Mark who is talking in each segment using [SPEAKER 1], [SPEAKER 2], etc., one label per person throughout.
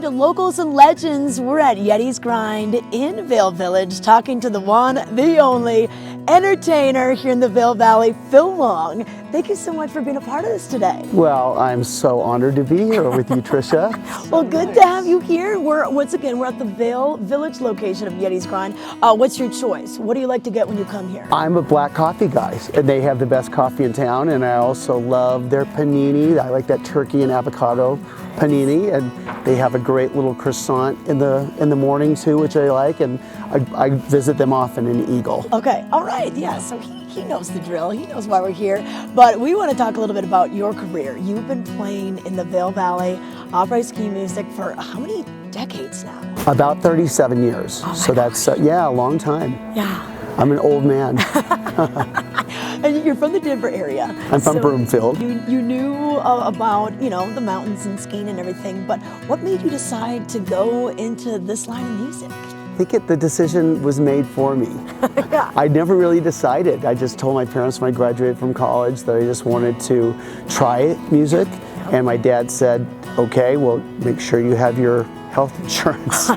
[SPEAKER 1] to Locals and Legends. We're at Yeti's Grind in Vail Village, talking to the one, the only entertainer here in the Vail Valley, Phil Long. Thank you so much for being a part of this today.
[SPEAKER 2] Well, I'm so honored to be here with you, Tricia.
[SPEAKER 1] Well, good to have you here. Once again, we're at the Vail Village location of Yeti's Grind. What's your choice? What do you like to get when you come here?
[SPEAKER 2] I'm a black coffee guy, and they have the best coffee in town, and I also love their panini. I like that turkey and avocado panini, and they have a great little croissant in the morning too, which I like, and I visit them often in Eagle.
[SPEAKER 1] Okay, all right, yeah, so he knows the drill. He knows why we're here. But we want to talk a little bit about your career. You've been playing in the Vail Valley opera ski music for how many decades now?
[SPEAKER 2] About 37 years.
[SPEAKER 1] Oh
[SPEAKER 2] so that's, yeah, a long time.
[SPEAKER 1] Yeah.
[SPEAKER 2] I'm an old man.
[SPEAKER 1] And you're from the Denver area.
[SPEAKER 2] I'm from Broomfield.
[SPEAKER 1] You knew about, the mountains and skiing and everything, but what made you decide to go into this line of music?
[SPEAKER 2] I think the decision was made for me.
[SPEAKER 1] Yeah.
[SPEAKER 2] I never really decided. I just told my parents when I graduated from college that I just wanted to try music. And my dad said, okay, well, make sure you have your health insurance.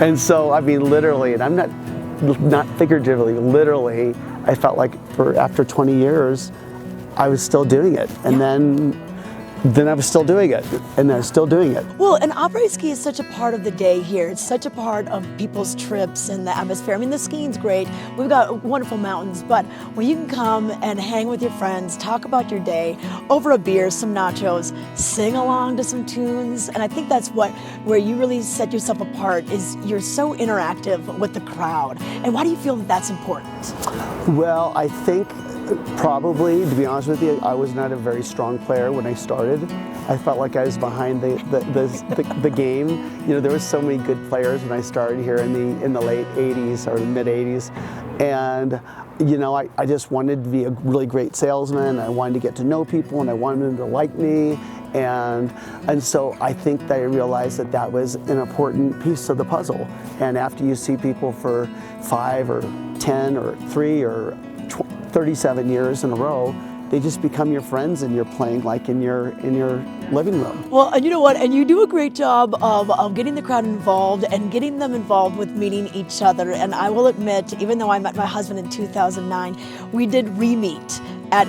[SPEAKER 2] And so, I mean, literally, and I'm not figuratively, literally, I felt like after 20 years, I was still doing it. And then I was still doing it, and I was still doing it.
[SPEAKER 1] Well, and après ski is such a part of the day here. It's such a part of people's trips and the atmosphere. I mean, the skiing's great. We've got wonderful mountains, but when you can come and hang with your friends, talk about your day over a beer, some nachos, sing along to some tunes, and I think that's where you really set yourself apart is you're so interactive with the crowd. And why do you feel that that's important?
[SPEAKER 2] Well, I think probably, to be honest with you, I was not a very strong player when I started. I felt like I was behind the game. There was so many good players when I started here in the late 80s or the mid 80s. And I just wanted to be a really great salesman. I wanted to get to know people, and I wanted them to like me. And so I think that I realized that was an important piece of the puzzle. And after you see people for 5 or 10 or 3 or 37 years in a row, they just become your friends, and you're playing like in your living room.
[SPEAKER 1] Well, and you know what? And you do a great job of getting the crowd involved and getting them involved with meeting each other. And I will admit, even though I met my husband in 2009, we did re-meet at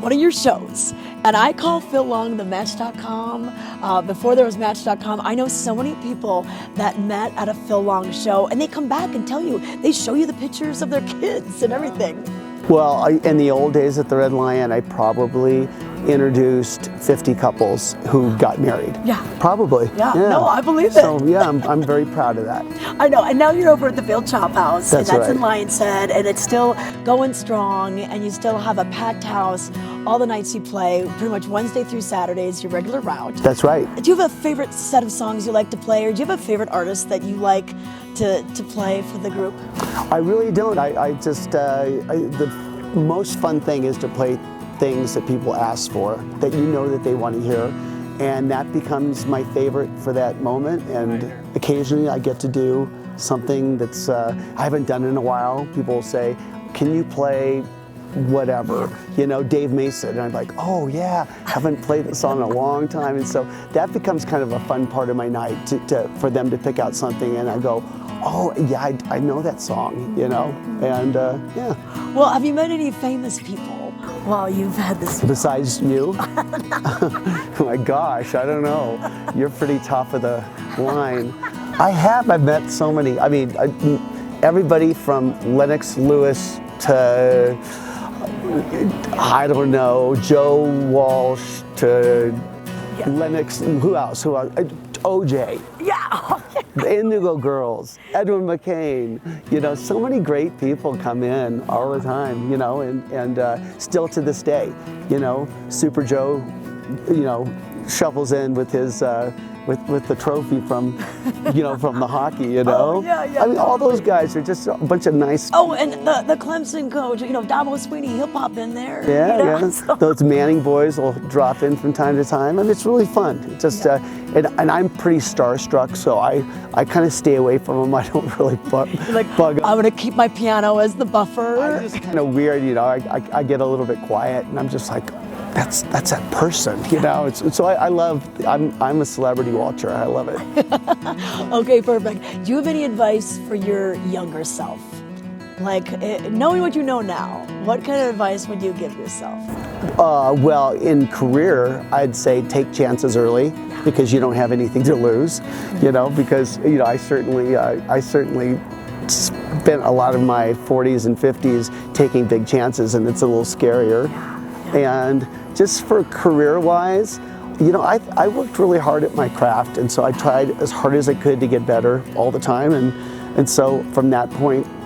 [SPEAKER 1] one of your shows. And I call Phil Long the Match.com. Before there was Match.com, I know so many people that met at a Phil Long show, and they come back and tell you, they show you the pictures of their kids and everything.
[SPEAKER 2] Well, in the old days at the Red Lion, I probably introduced 50 couples who got married.
[SPEAKER 1] Yeah.
[SPEAKER 2] Probably.
[SPEAKER 1] Yeah. No, I believe it.
[SPEAKER 2] So, yeah, I'm very proud of that.
[SPEAKER 1] I know. And now you're over at the Vail Chop House.
[SPEAKER 2] That's
[SPEAKER 1] and that's
[SPEAKER 2] right.
[SPEAKER 1] in Lion's Head, and it's still going strong, and you still have a packed house all the nights you play, pretty much Wednesday through Saturday is your regular route.
[SPEAKER 2] That's right.
[SPEAKER 1] Do you have a favorite set of songs you like to play, or do you have a favorite artist that you like to play for the group?
[SPEAKER 2] I really don't. The most fun thing is to play things that people ask for, that you know that they want to hear, and that becomes my favorite for that moment. And occasionally I get to do something that's I haven't done in a while. People will say, can you play whatever, Dave Mason, and I'm like, oh yeah, haven't played the song in a long time. And so that becomes kind of a fun part of my night for them to pick out something, and I go, oh yeah, I know that song, and yeah.
[SPEAKER 1] Well, have you met any famous people while you've had this?
[SPEAKER 2] Besides you? Oh my gosh, I don't know. You're pretty top of the line. I've met so many. I mean, everybody from Lennox Lewis to, I don't know, Joe Walsh to Lennox, who else? OJ.
[SPEAKER 1] Yeah.
[SPEAKER 2] The Indigo Girls, Edwin McCain, so many great people come in all the time, and still to this day, Super Joe, shuffles in with his with the trophy from from the hockey,
[SPEAKER 1] Oh, yeah.
[SPEAKER 2] I mean, all those guys are just a bunch of nice.
[SPEAKER 1] Oh, and the Clemson coach, Dabo Sweeney, he'll pop in there.
[SPEAKER 2] Yeah.
[SPEAKER 1] So.
[SPEAKER 2] Those Manning boys will drop in from time to time. I mean, it's really fun. It's just, and I'm pretty starstruck, so I kind of stay away from them. I don't really bug them.
[SPEAKER 1] I'm gonna keep my piano as the buffer.
[SPEAKER 2] I'm just kind of weird, I get a little bit quiet, and I'm just like, that's that person, you know. So I love. I'm a celebrity watcher. I love it.
[SPEAKER 1] Okay, perfect. Do you have any advice for your younger self? Like, knowing what you know now, what kind of advice would you give yourself?
[SPEAKER 2] Well, in career, I'd say take chances early because you don't have anything to lose, you know, because, you know, I certainly spent a lot of my 40s and 50s taking big chances, and it's a little scarier. And just for career-wise, you know, I worked really hard at my craft, and so I tried as hard as I could to get better all the time, and so from that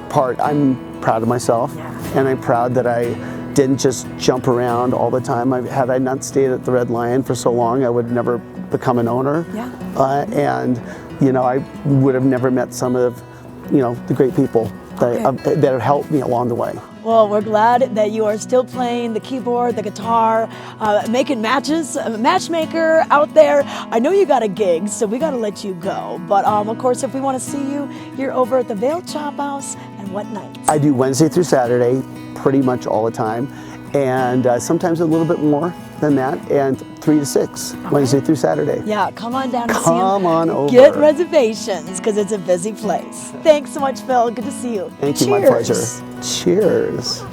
[SPEAKER 2] part, I'm proud of myself, and I'm proud that I didn't just jump around all the time. Had I not stayed at the Red Lion for so long, I would never become an owner, and you know, I would have never met some of, you know, the great people that have helped me along the way.
[SPEAKER 1] Well, we're glad that you are still playing the keyboard, the guitar, making matches, a matchmaker out there. I know you got a gig, so we got to let you go. But of course, if we want to see you, you're over at the Vail Chop House. And what nights?
[SPEAKER 2] I do Wednesday through Saturday, pretty much all the time, and sometimes a little bit more than that, and 3 to 6, Wednesday through Saturday.
[SPEAKER 1] Yeah, come on down and see him.
[SPEAKER 2] Come on over.
[SPEAKER 1] Get reservations, because it's a busy place. Thanks so much, Phil. Good to see you.
[SPEAKER 2] Thank you, my pleasure. Cheers.